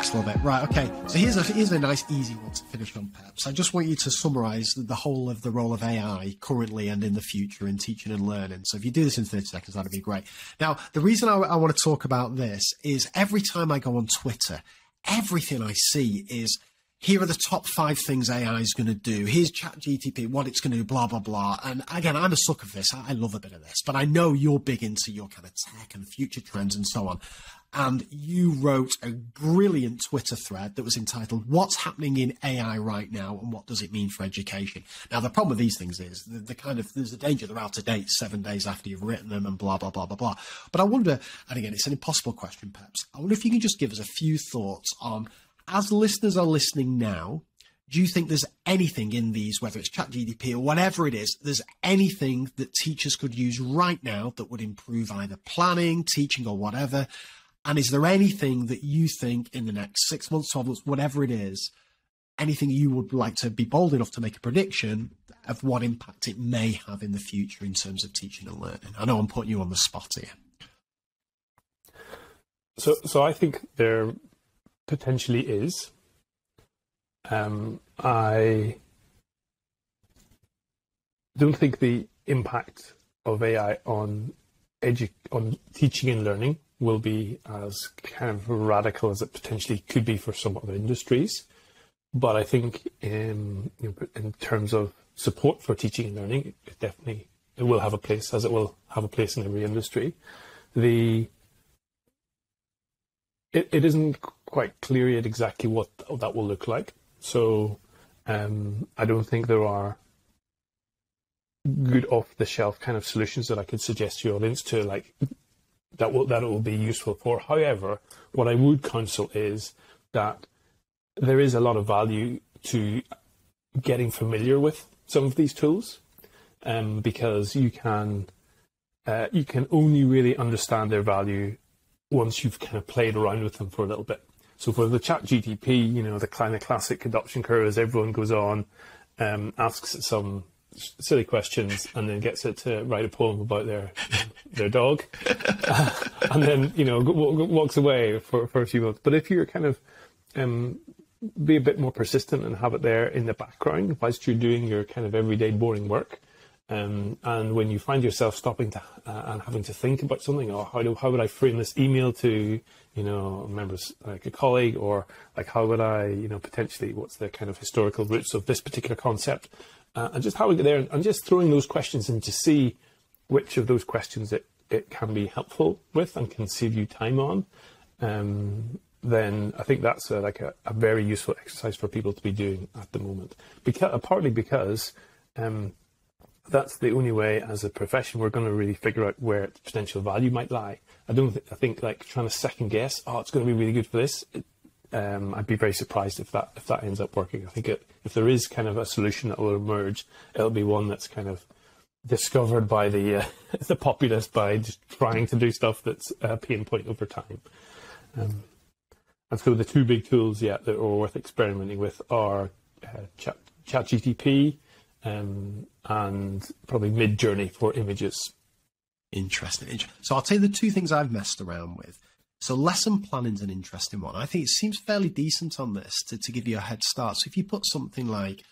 next little bit. Right, okay. So here's a nice, easy one to finish on, Peps. I just want you to summarise the whole of the role of AI currently and in the future in teaching and learning. So if you do this in 30 seconds, that'd be great. Now, the reason I want to talk about this is every time I go on Twitter, everything I see is, here are the top 5 things AI is going to do. Here's ChatGPT, what it's going to do, blah, blah, blah. And again, I'm a sucker for this. I love a bit of this. But I know you're big into your kind of tech and future trends and so on. And you wrote a brilliant Twitter thread that was entitled, What's Happening in AI Right Now and What Does It Mean for Education? Now, the problem with these things is there's a danger they're out of date 7 days after you've written them and blah, blah, blah, blah, blah. But I wonder, and again, it's an impossible question, Peps. I wonder if you can just give us a few thoughts on, as listeners are listening now, do you think there's anything in these, whether it's ChatGPT or whatever it is, there's anything that teachers could use right now that would improve either planning, teaching or whatever? And is there anything that you think in the next 6 months, 12 months, whatever it is, anything you would like to be bold enough to make a prediction of what impact it may have in the future in terms of teaching and learning? I know I'm putting you on the spot here. So I think there potentially is. I don't think the impact of AI on teaching and learning will be as kind of radical as it potentially could be for some other industries. But I think in terms of support for teaching and learning, it will have a place, as it will have a place in every industry. It isn't quite clear yet exactly what that will look like. So I don't think there are good off-the-shelf kind of solutions that I could suggest to your audience to that it will be useful for. However, what I would counsel is that there is a lot of value to getting familiar with some of these tools, because you can only really understand their value once you've kind of played around with them for a little bit. So for the ChatGPT, the kind of classic adoption curve is everyone goes on, asks it some silly questions, and then gets it to write a poem about their dog, and then walks away for a few months. But if you're kind of be a bit more persistent and have it there in the background whilst you're doing your kind of everyday boring work, and when you find yourself stopping to and having to think about something, or how would I frame this email to members, like a colleague, or like how would I potentially, what's the kind of historical roots of this particular concept, and just having it there and just throwing those questions in to see which of those questions it can be helpful with and can save you time on, then I think that's a very useful exercise for people to be doing at the moment. Partly because that's the only way as a profession we're going to really figure out where its potential value might lie. I think trying to second guess, it's going to be really good for this. I'd be very surprised if that ends up working. I think if there is kind of a solution that will emerge, it'll be one that's kind of discovered by the populace by just trying to do stuff that's a pain point over time. And so the two big tools, that are worth experimenting with are ChatGPT and probably Midjourney for images. Interesting. So I'll tell you the two things I've messed around with. So lesson planning's an interesting one. I think it seems fairly decent on this to give you a head start. So if you put something like,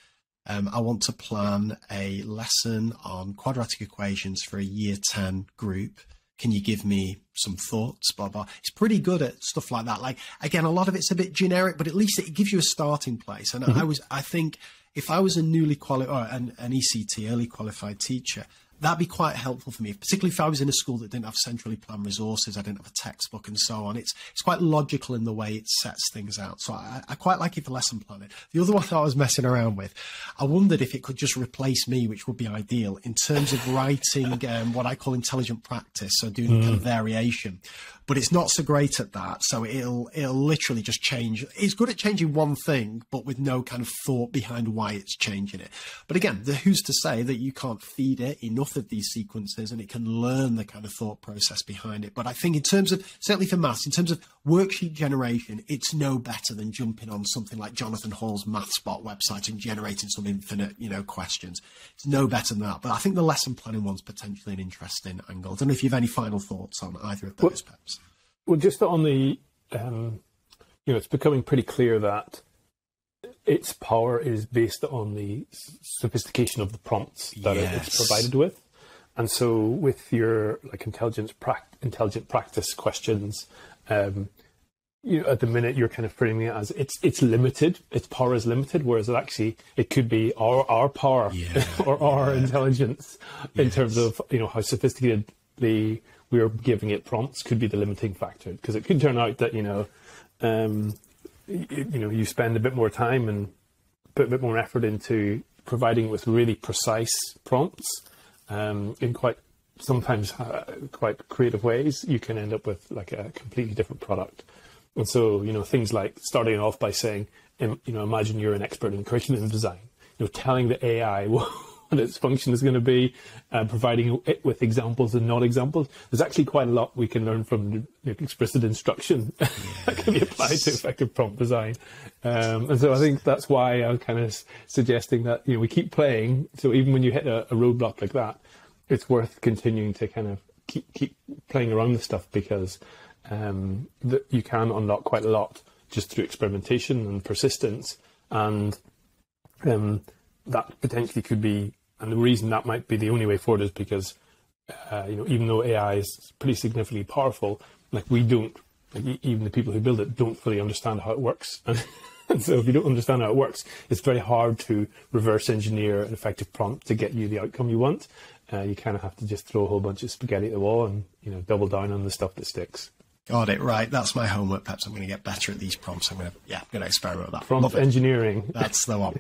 I want to plan a lesson on quadratic equations for a year 10 group, can you give me some thoughts, blah, blah. It's pretty good at stuff like that. Like, again, a lot of it's a bit generic, but at least it gives you a starting place. And I think if I was a newly qualified, an ECT, early qualified teacher, that'd be quite helpful for me, particularly if I was in a school that didn't have centrally planned resources, I didn't have a textbook and so on. It's quite logical in the way it sets things out. So I quite like it for lesson planning. The other one I was messing around with, I wondered if it could just replace me, which would be ideal, in terms of writing what I call intelligent practice, so doing kind of variation. But it's not so great at that, so it'll literally just change. It's good at changing one thing, but with no kind of thought behind why it's changing it. But again, who's to say that you can't feed it enough of these sequences and it can learn the kind of thought process behind it. But I think in terms of, certainly for maths, in terms of worksheet generation, it's no better than jumping on something like Jonathan Hall's MathSpot website and generating some infinite, questions. It's no better than that. But I think the lesson planning one's potentially an interesting angle. I don't know if you have any final thoughts on either of those, perhaps. Well, just on the it's becoming pretty clear that its power is based on the sophistication of the prompts that it's provided with. And so with your like intelligent practice questions, at the minute you're kind of framing it as it's limited, its power is limited, whereas it could be our power or our intelligence in terms of how sophisticated we are giving it prompts could be the limiting factor, because it could turn out that you spend a bit more time and put a bit more effort into providing with really precise prompts in sometimes quite creative ways. You can end up with like a completely different product. And so things like starting off by saying, imagine you're an expert in curriculum design, telling the AI what its function is going to be, providing it with examples and not examples. There's actually quite a lot we can learn from explicit instruction that can be applied to effective prompt design. And so I think that's why I'm kind of suggesting that we keep playing. So even when you hit a roadblock like that, it's worth continuing to kind of keep playing around with stuff, because you can unlock quite a lot just through experimentation and persistence, and that potentially could be, and the reason that might be the only way forward is because even though AI is pretty significantly powerful, even the people who build it don't fully understand how it works. And so if you don't understand how it works, it's very hard to reverse engineer an effective prompt to get you the outcome you want. You kind of have to just throw a whole bunch of spaghetti at the wall and double down on the stuff that sticks. Got it. Right. That's my homework. Perhaps I'm going to get better at these prompts. I'm going to experiment with that. Prompt engineering. That's the one.